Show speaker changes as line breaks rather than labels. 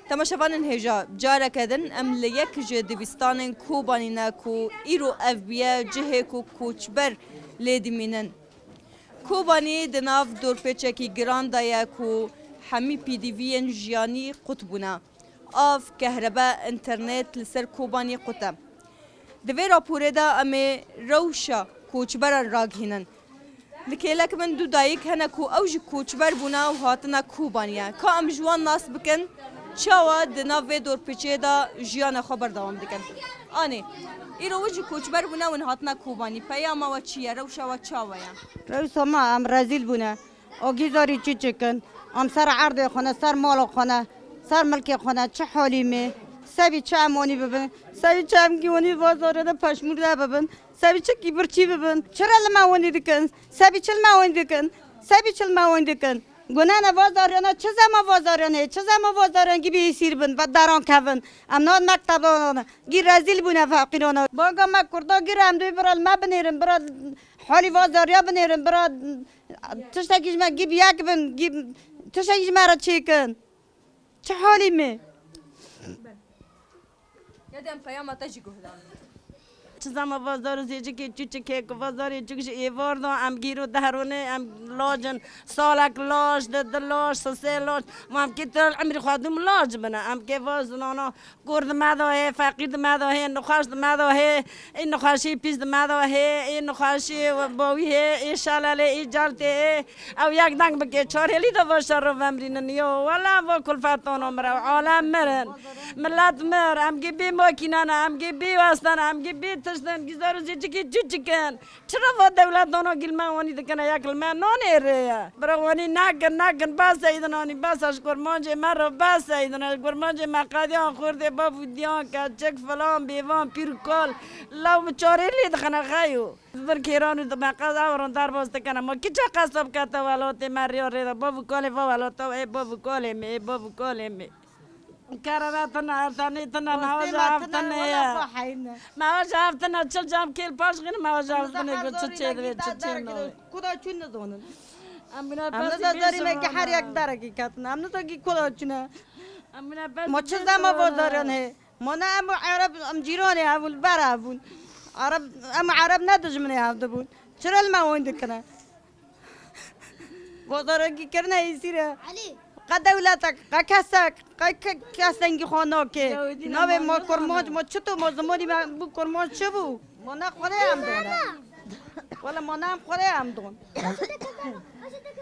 تماشاوان هجا جارا کدن ام لیک جه دویستان کوبانینا کو ایرو اف بیا جه کو کوچبر لیدمینن کوبانی دناف دورپیچکی گراندایا کو همی پی دی وین جیانی قطبونا آف کهربا انترنت لسر کوبانی قطب دوی راپوره دا امی روشا کوچبر راگهینن لکیلک من دو دایک هنه کو اوج کوچبر بونا و هاتنا کوبانیا که ام جوان ناس بکن چاوا دناوی دور پیچه دا جیان خبر دوام دکن آنی ایرو وجه کوچبر بونا و هاتنا کوبانی پیاما و چیه روشا و چاوا یا
روز ما ام رزیل بونه آگیزاری چی چکن ام سر عرض خونه سر مال خونه سر ملک خونه چه حالی می سبی چه امانی ببین سبی چه امگیونی بازاره ده پشمور ده ببین سبی چه کیبرچی ببین چرا لماونی دکن سبی چل ماونی دکن سبی چل ماونی دکن گناه نوازاریانا چه زمان وازاریانه چه زمان وازاریان گی بیسیر بند و دران کفن ام ناد مکتب دانه گی رزیل بونه فقیرانه باگا ما کردا گیرم دوی برال ما بنیرم برال حالی وازاریا بنیرم برال تشتکیش ما گی بیاک بن گی تشتکیش ما را چیکن چه حالی می
یادم پیاما تجی گهدان
چیزام وازار زیچ که چوچ که وازاری چوکش ایوار دو ام گیرو دهرونه ام لاجن سالک لاج لاج سه لاج ما ام که تر عمری خودم لاج بنا ام که واز نانا گرد مداه فقید مداه نخواست مداه این نخواشی پیز مداه این نخواشی باوی این شلاله این جلته او یک دنگ بکه چهارلی دو باشه رو ومرین نیو ولا و کلفتان مرا عالم مرن ملت مر ام که بی ماکینانه ام که بی واسطانه ام که بی تشتن گزارو زیچی که چیکن چرا و دولت دانو گلما وانی دکن یک لما نونه ره برا وانی نگن بس ایدنانی بس اش گرمانج مرا بس ایدن گرمانج مقادیان خورده با ودیان که چک فلان بیوان پیرکال لو چاره لید خنا خایو در کیرانو تو مقاد آورن در باز دکن ما کی چه قصب کتا ولات مریا ره بابو کاله ولات ای بابو کاله می بابو کاله می كررتنا ثانيتنا ما وجافتنا يا ما وجافتنا تشل جام كيل باش غير ما وجافتنا بتشتشي بتشتشي
كودا چون ندونن
امنا
امنا داری میگه هر یک درکی کتن امنا تو کی کلا چونه ما چه زمان بازارنه ما نه ام عرب ام جیرانی اول برابون عرب ام عرب ندجمنه هفته بود چرا ما وين دکنه بازارکی کرنه ایسیره قد دولتك قكسك قكسنجي خاناك نبي ما كرماج ما شتو ما زماني ما بو كرماج شبو ما نخوره هم دونه ولا ما نام خوره هم دون